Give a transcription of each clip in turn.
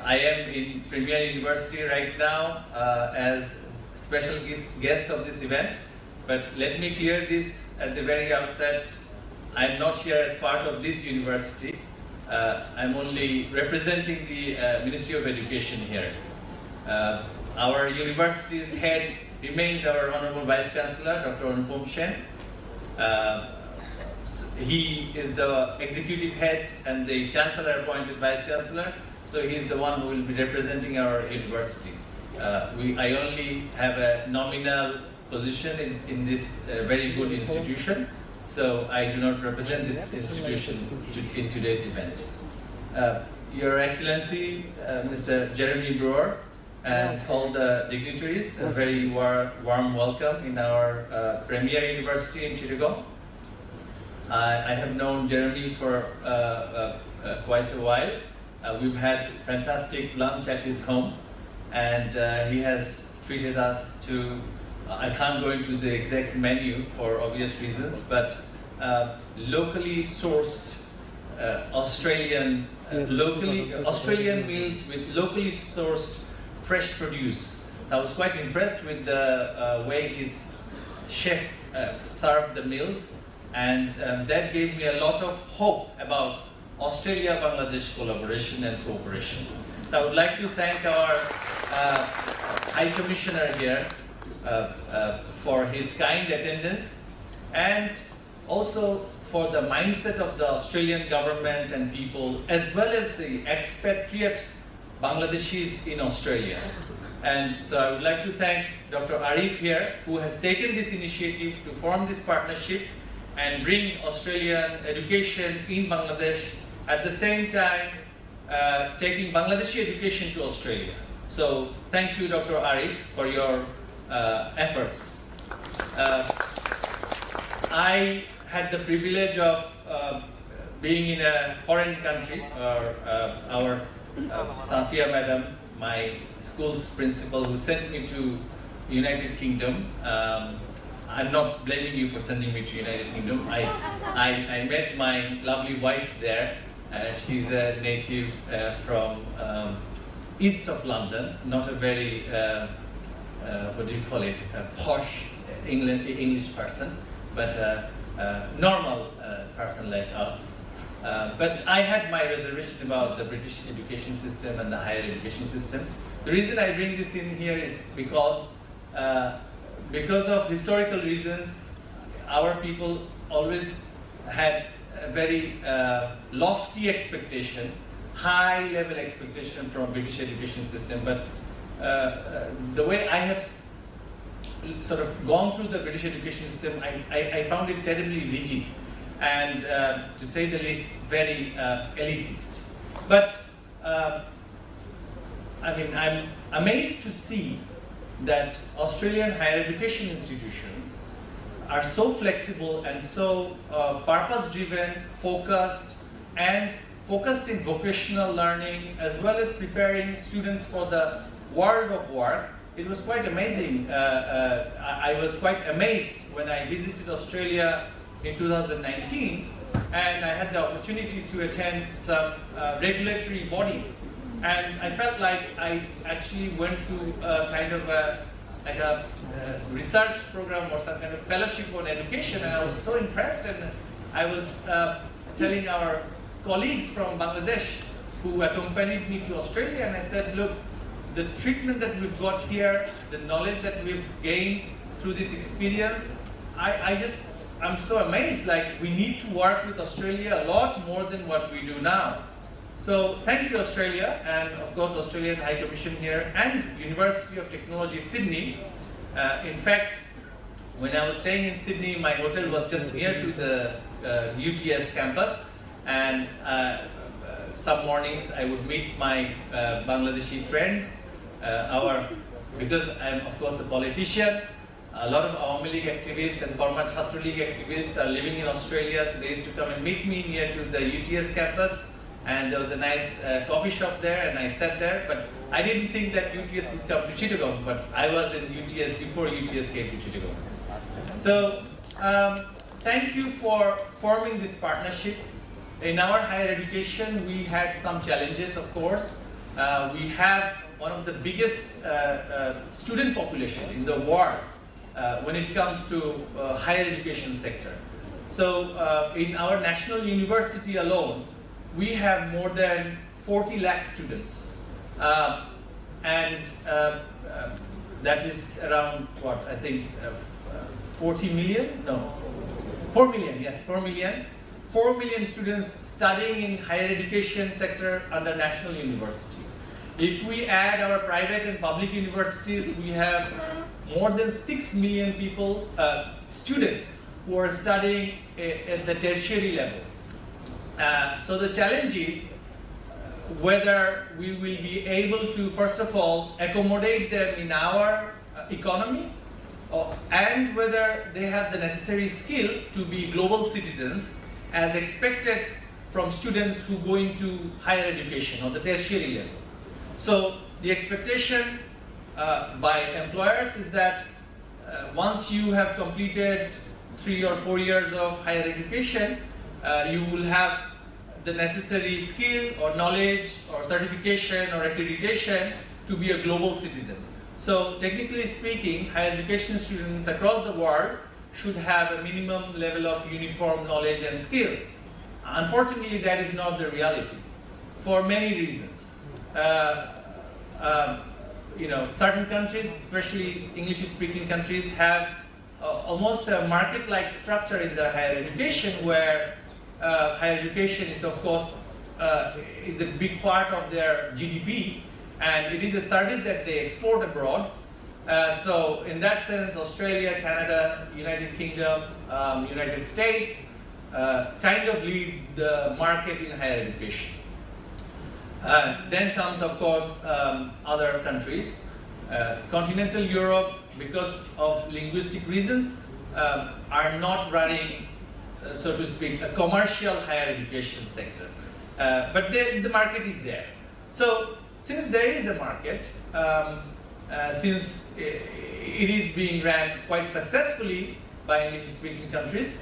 I am in Premier University right now as special guest of this event, but let me clear this at the very outset. I'm not here as part of this university. I'm only representing the Ministry of Education here. Our university's head remains our Honorable Vice Chancellor, Dr. Anupam Sen. He is the executive head and the Chancellor appointed Vice Chancellor, so he is the one who will be representing our university. I only have a nominal position in this very good institution, so I do not represent this institution in today's event. Your Excellency, Mr. Jeremy Brewer, and all the dignitaries, a very warm welcome in our Premier University in Chittagong. I have known Jeremy for quite a while. We've had fantastic lunch at his home, and he has treated us to, I can't go into the exact menu for obvious reasons, but locally sourced Australian meals with locally sourced fresh produce. I was quite impressed with the way his chef served the meals, and that gave me a lot of hope about Australia-Bangladesh collaboration and cooperation. So I would like to thank our High Commissioner here for his kind attendance, and also for the mindset of the Australian government and people, as well as the expatriate Bangladeshis in Australia. And so I would like to thank Dr. Arif here, who has taken this initiative to form this partnership and bring Australian education in Bangladesh, at the same time taking Bangladeshi education to Australia. So thank you, Dr. Arif, for your efforts. I had the privilege of being in a foreign country. Our Safia Madam, my school's principal, who sent me to United Kingdom. I'm not blaming you for sending me to United Kingdom. I met my lovely wife there. She's a native from east of London, not a very, what do you call it, a posh English person, but a normal person like us. But I had my reservation about the British education system and the higher education system. The reason I bring this in here is because of historical reasons, our people always had a very lofty expectation, high level expectation from British education system. But the way I have sort of gone through the British education system, I found it terribly rigid and, to say the least, very elitist. But I mean, I'm amazed to see that Australian higher education institutions are so flexible and so purpose-driven, focused in vocational learning, as well as preparing students for the world of work. It was quite amazing. I was quite amazed when I visited Australia in 2019, and I had the opportunity to attend some regulatory bodies. And I felt like I actually went through kind of a research program or some kind of fellowship on education, and I was so impressed. And I was telling our colleagues from Bangladesh who accompanied me to Australia, and I said, look, the treatment that we've got here, the knowledge that we've gained through this experience, I'm so amazed. Like, we need to work with Australia a lot more than what we do now. So thank you, Australia, and of course Australian High Commission here and University of Technology Sydney. In fact, when I was staying in Sydney, my hotel was just near to the UTS campus, and some mornings I would meet my Bangladeshi friends. Because I'm of course a politician, a lot of Awami League activists and former Chhattogram League activists are living in Australia, so they used to come and meet me near to the UTS campus. And there was a nice coffee shop there, and I sat there, but I didn't think that UTS would come to Chittagong, but I was in UTS before UTS came to Chittagong. So, thank you for forming this partnership. in our higher education, we had some challenges, of course. We have one of the biggest student population in the world when it comes to higher education sector. So in our national university alone, we have more than 40 lakh students. And that is around what, I think 40 million? No, 4 million, yes, 4 million. 4 million students studying in higher education sector under national university. If we add our private and public universities, we have more than 6 million people, students who are studying at the tertiary level. So the challenge is whether we will be able to, first of all, accommodate them in our economy, and whether they have the necessary skill to be global citizens as expected from students who go into higher education or the tertiary level. So the expectation by employers is that once you have completed 3 or 4 years of higher education, you will have the necessary skill or knowledge or certification or accreditation to be a global citizen. So technically speaking, higher education students across the world should have a minimum level of uniform knowledge and skill. Unfortunately, that is not the reality for many reasons. Certain countries, especially English-speaking countries, have almost a market-like structure in their higher education, where higher education is, of course, is a big part of their GDP, and it is a service that they export abroad. So in that sense, Australia, Canada, United Kingdom, United States kind of lead the market in higher education. Then comes, of course, other countries. Continental Europe, because of linguistic reasons, are not running, so to speak, a commercial higher education sector. But the market is there. So since there is a market, since it is being ran quite successfully by English-speaking countries,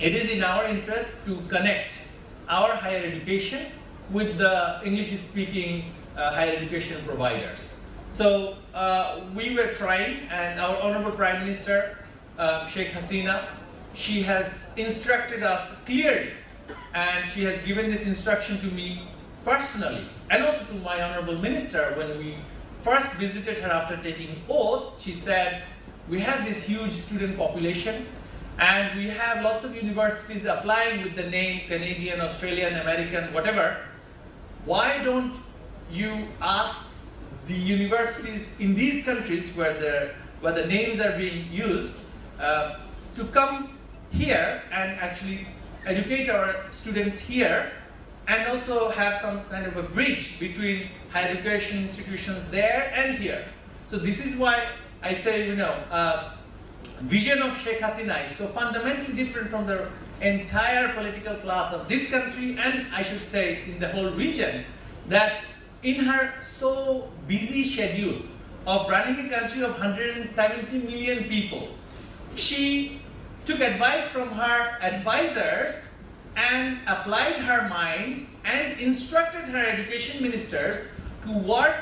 it is in our interest to connect our higher education with the English-speaking higher education providers. So we were trying, and our Honorable Prime Minister, Sheikh Hasina, she has instructed us clearly, and she has given this instruction to me personally, and also to my Honorable Minister when we first visited her after taking oath. She said, we have this huge student population, and we have lots of universities applying with the name Canadian, Australian, American, whatever. Why don't you ask the universities in these countries where the names are being used to come here and actually educate our students here, and also have some kind of a bridge between higher education institutions there and here. So this is why I say, vision of Sheikh Hasina is so fundamentally different from the entire political class of this country, and I should say in the whole region, that in her so busy schedule of running a country of 170 million people, she took advice from her advisors and applied her mind and instructed her education ministers to work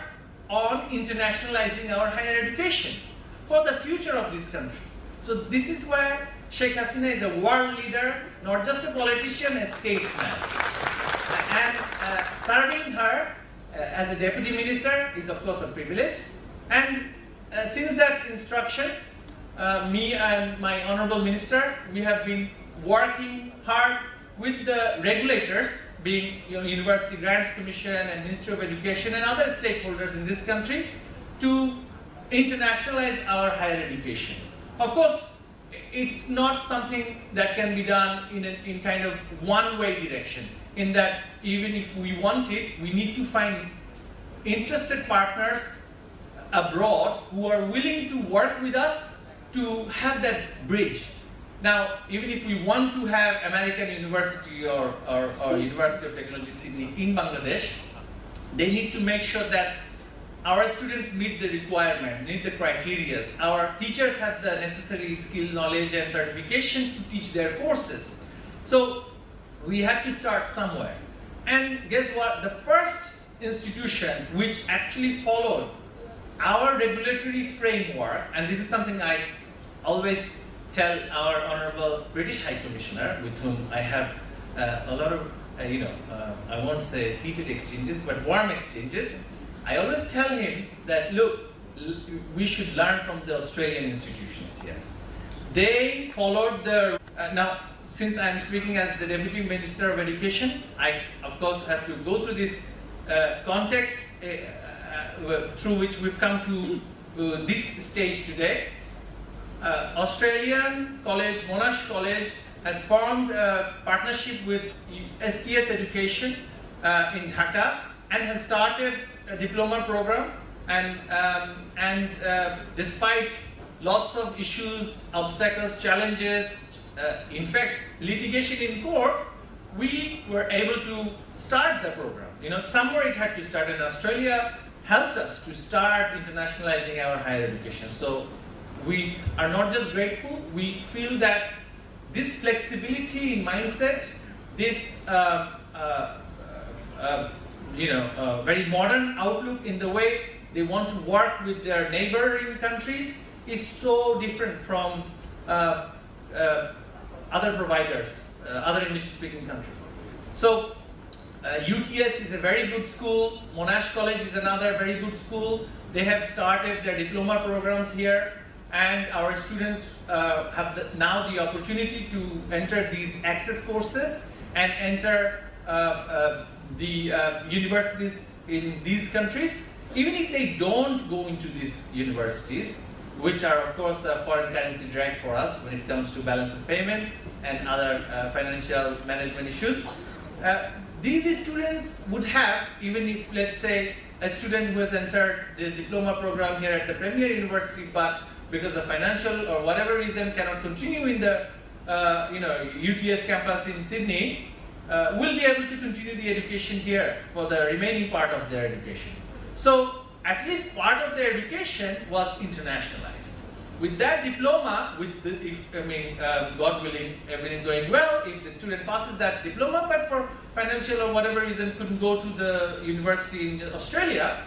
on internationalizing our higher education for the future of this country. So this is where Sheikh Hasina is a world leader, not just a politician, a statesman. And serving her as a deputy minister is, of course, a privilege. And since that instruction, me and my honorable minister, we have been working hard with the regulators, being University Grants Commission and Ministry of Education and other stakeholders in this country, to internationalize our higher education. Of course, it's not something that can be done in kind of one-way direction, in that even if we want it, we need to find interested partners abroad who are willing to work with us to have that bridge. Now, even if we want to have American University or University of Technology Sydney in Bangladesh, they need to make sure that our students meet the requirement, meet the criteria. Our teachers have the necessary skill, knowledge, and certification to teach their courses. So we had to start somewhere. And guess what? The first institution which actually followed our regulatory framework, and this is something I always tell our Honorable British High Commissioner, with whom I have a lot of, I won't say heated exchanges, but warm exchanges. I always tell him that, look, we should learn from the Australian institutions here. They followed the, now, since I'm speaking as the Deputy Minister of Education, I, of course, have to go through this context through which we've come to this stage today. Australian college, Monash College, has formed a partnership with STS Education in Dhaka and has started a diploma program. And despite lots of issues, obstacles, challenges, in fact, litigation in court, we were able to start the program. Somewhere it had to start, and Australia helped us to start internationalizing our higher education. So we are not just grateful, we feel that this flexibility in mindset, this very modern outlook in the way they want to work with their neighboring countries is so different from other providers, other English-speaking countries. So UTS is a very good school. Monash College is another very good school. They have started their diploma programs here, and our students have now the opportunity to enter these access courses and enter the universities in these countries. Even if they don't go into these universities, which are of course a foreign currency drag for us when it comes to balance of payment and other financial management issues, these students would have, even if, let's say, a student who has entered the diploma program here at the Premier University, but because of financial or whatever reason cannot continue in the UTS campus in Sydney, will be able to continue the education here for the remaining part of their education. So at least part of their education was internationalized. With that diploma, God willing, everything going well, if the student passes that diploma, but for financial or whatever reason couldn't go to the university in Australia,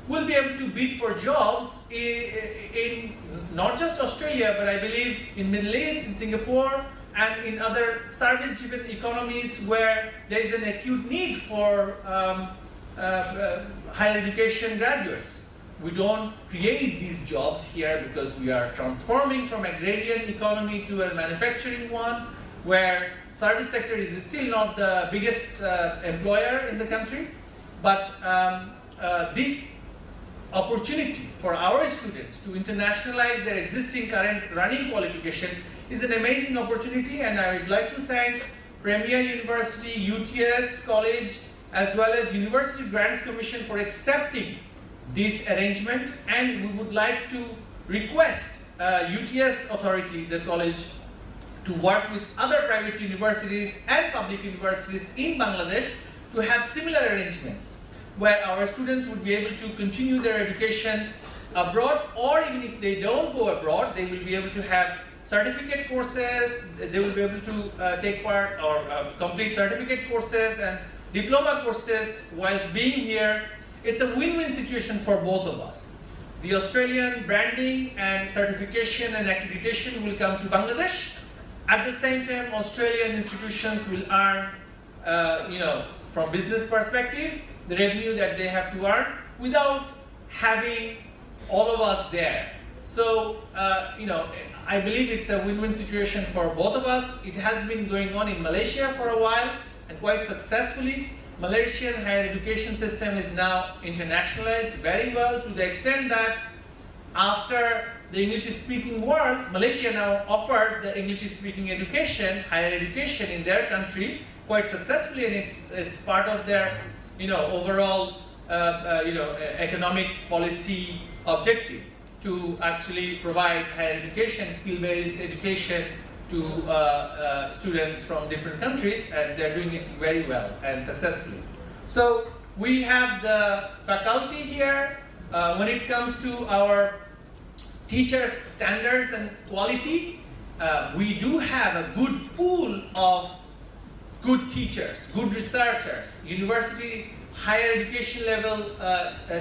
will be able to bid for jobs in not just Australia, but I believe in Middle East, in Singapore, and in other service-driven economies where there is an acute need for higher education graduates. We don't create these jobs here because we are transforming from agrarian economy to a manufacturing one, where service sector is still not the biggest employer in the country. But this opportunity for our students to internationalize their existing current running qualification is an amazing opportunity, and I would like to thank Premier University, UTS College, as well as University Grants Commission for accepting this arrangement, and we would like to request UTS authority, the college, to work with other private universities and public universities in Bangladesh to have similar arrangements where our students would be able to continue their education abroad, or even if they don't go abroad, they will be able to have certificate courses, they will be able to take part or complete certificate courses and diploma courses whilst being here. It's a win-win situation for both of us. The Australian branding and certification and accreditation will come to Bangladesh. At the same time, Australian institutions will earn, from business perspective, the revenue that they have to earn without having all of us there. So, I believe it's a win-win situation for both of us. It has been going on in Malaysia for a while and quite successfully. Malaysian higher education system is now internationalized very well, to the extent that after the English-speaking world, Malaysia now offers the English-speaking education, higher education in their country quite successfully, and it's part of their overall economic policy objective to actually provide higher education, skill-based education to students from different countries, and they're doing it very well and successfully. So we have the faculty here. When it comes to our teachers' standards and quality, we do have a good pool of good teachers, good researchers, university, higher education level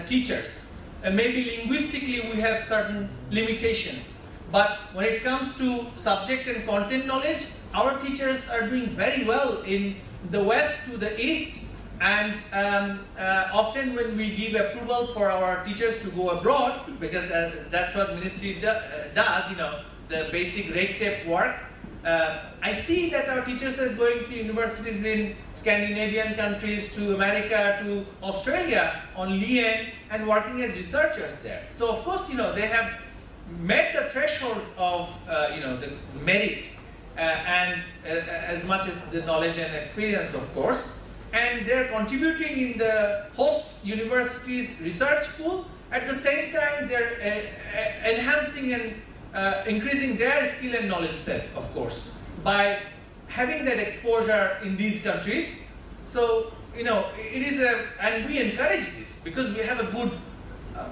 teachers. Maybe linguistically we have certain limitations, but when it comes to subject and content knowledge, our teachers are doing very well in the west to the east, and often when we give approval for our teachers to go abroad, because that's what ministry does, you know, the basic red tape work, I see that our teachers are going to universities in Scandinavian countries, to America, to Australia on lien and working as researchers there. So of course, you know, they have met the threshold of, you know, the merit and as much as the knowledge and experience, of course. And they're contributing in the host university's research pool. At the same time, they're enhancing and increasing their skill and knowledge set, of course, by having that exposure in these countries. So, you know, it is and we encourage this because we have a good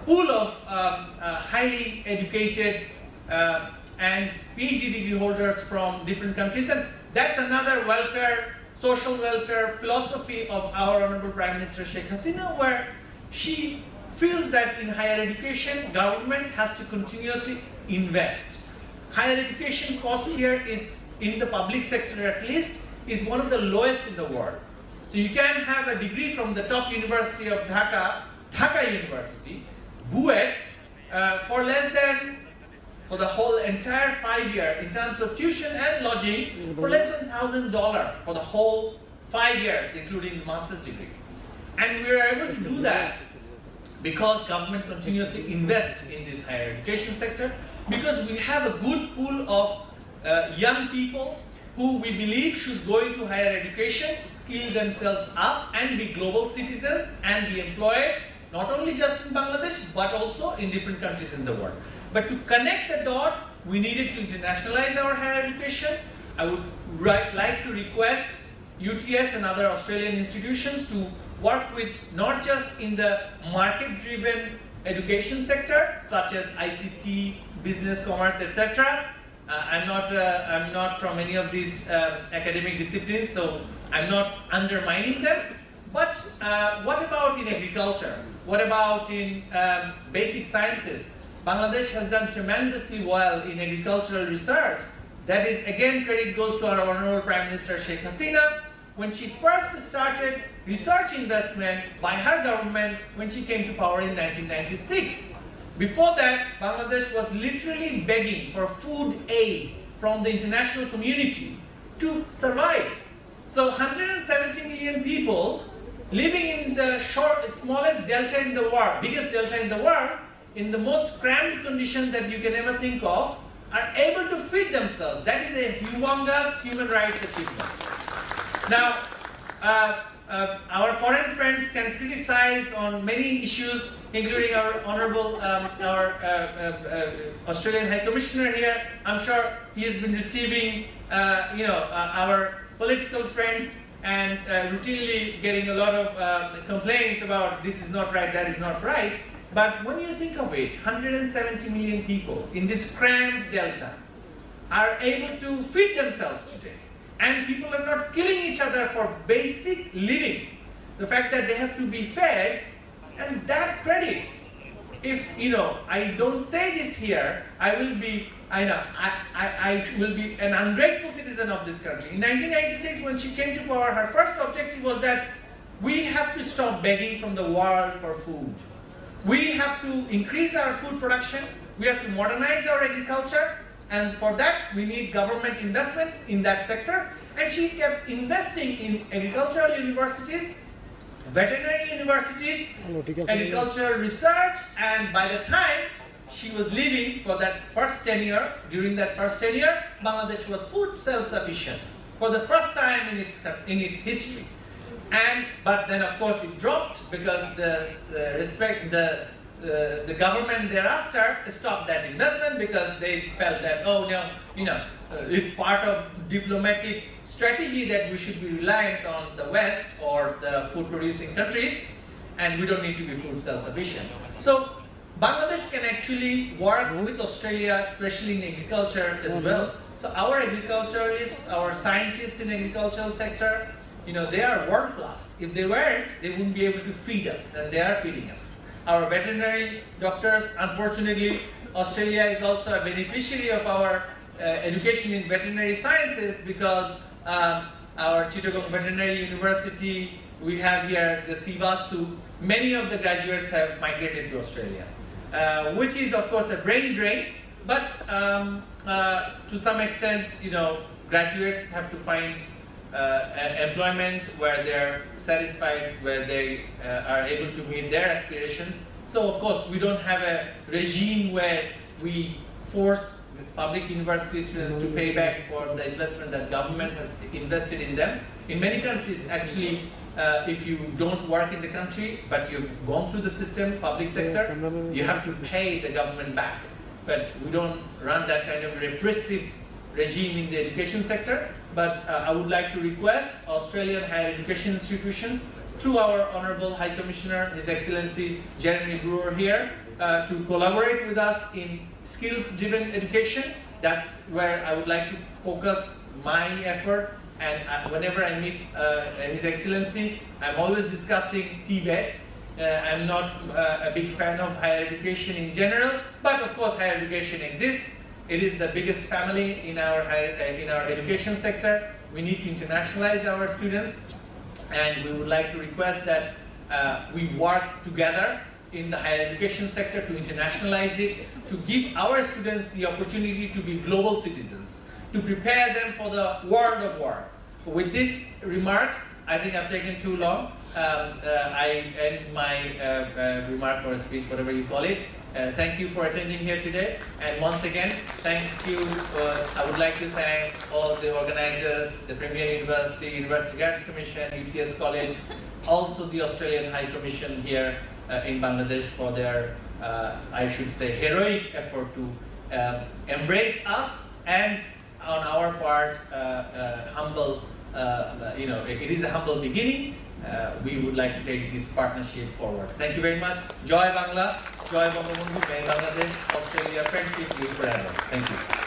pool of highly educated and PhD degree holders from different countries, and that's another welfare, social welfare philosophy of our Honorable Prime Minister Sheikh Hasina, where she feels that in higher education, government has to continuously invest. Higher education cost here is, in the public sector at least, is one of the lowest in the world. So you can have a degree from the top university of Dhaka, Dhaka University, BUET, for less than, for the whole entire 5 year, in terms of tuition and lodging, for less than $1,000 for the whole 5 years, including the master's degree. And we are able to do that because government continuously invests in this higher education sector, because we have a good pool of young people who we believe should go into higher education, skill themselves up and be global citizens and be employed, not only just in Bangladesh, but also in different countries in the world. But to connect the dot, we needed to internationalize our higher education. I would like to request UTS and other Australian institutions to work with not just in the market-driven education sector, such as ICT, business, commerce, etc. I'm not from any of these academic disciplines, so I'm not undermining them. But what about in agriculture? What about in basic sciences? Bangladesh has done tremendously well in agricultural research. That is, again, credit goes to our Honorable Prime Minister Sheikh Hasina. When she first started research investment by her government when she came to power in 1996. Before that, Bangladesh was literally begging for food aid from the international community to survive. So 170 million people living in the smallest delta in the world, biggest delta in the world, in the most cramped condition that you can ever think of, are able to feed themselves. That is a humongous human rights achievement. Now, our foreign friends can criticize on many issues, including our Honorable, Australian High Commissioner here. I'm sure he has been receiving, our political friends and routinely getting a lot of complaints about this is not right, that is not right. But when you think of it, 170 million people in this cramped delta are able to feed themselves today. And people are not killing each other for basic living. The fact that they have to be fed, and that credit, if I don't say this here, I will be an ungrateful citizen of this country. In 1996, when she came to power, her first objective was that we have to stop begging from the world for food. We have to increase our food production. We have to modernize our agriculture. And for that, we need government investment in that sector. And she kept investing in agricultural universities, veterinary universities, agricultural research. And by the time she was leaving for that first tenure, during that first tenure, Bangladesh was food self-sufficient for the first time in its history. But then, of course, it dropped because the government thereafter stopped that investment because they felt that, it's part of diplomatic strategy that we should be reliant on the West or the food-producing countries, and we don't need to be food self-sufficient. So Bangladesh can actually work with Australia, especially in agriculture as well. So our agriculturists, our scientists in agricultural sector, they are world class. If they weren't, they wouldn't be able to feed us, and they are feeding us. Our veterinary doctors, unfortunately, Australia is also a beneficiary of our education in veterinary sciences, because our Chittagong Veterinary University, we have here the Shuvastu, many of the graduates have migrated to Australia, which is of course a brain drain, but to some extent, graduates have to find employment where they're satisfied, where they are able to meet their aspirations. So of course we don't have a regime where we force public university students to pay back for the investment that government has invested in them. In many countries, actually, if you don't work in the country, but you've gone through the system, public sector, you have to pay the government back. But we don't run that kind of repressive regime in the education sector. But I would like to request Australian higher education institutions, through our Honourable High Commissioner, His Excellency Jeremy Brewer here, to collaborate with us in skills-driven education. That's where I would like to focus my effort. And whenever I meet His Excellency, I'm always discussing Tibet. I'm not a big fan of higher education in general, but of course higher education exists. It is the biggest family in our education sector. We need to internationalize our students, and we would like to request that we work together in the higher education sector to internationalize it, to give our students the opportunity to be global citizens, to prepare them for the world of work. With these remarks, I think I've taken too long. I end my remark or speech, whatever you call it. Thank you for attending here today. And once again, thank you. I would like to thank all the organizers, the Premier University, University Guards Commission, Utscollege, also the Australian High Commission here in Bangladesh for their, I should say, heroic effort to embrace us, and on our part, humble, it is a humble beginning. We would like to take this partnership forward. Thank you very much. Joy Bangla, Joy Bangabandhu, May Bangladesh, Australia, friendship live forever. Thank you.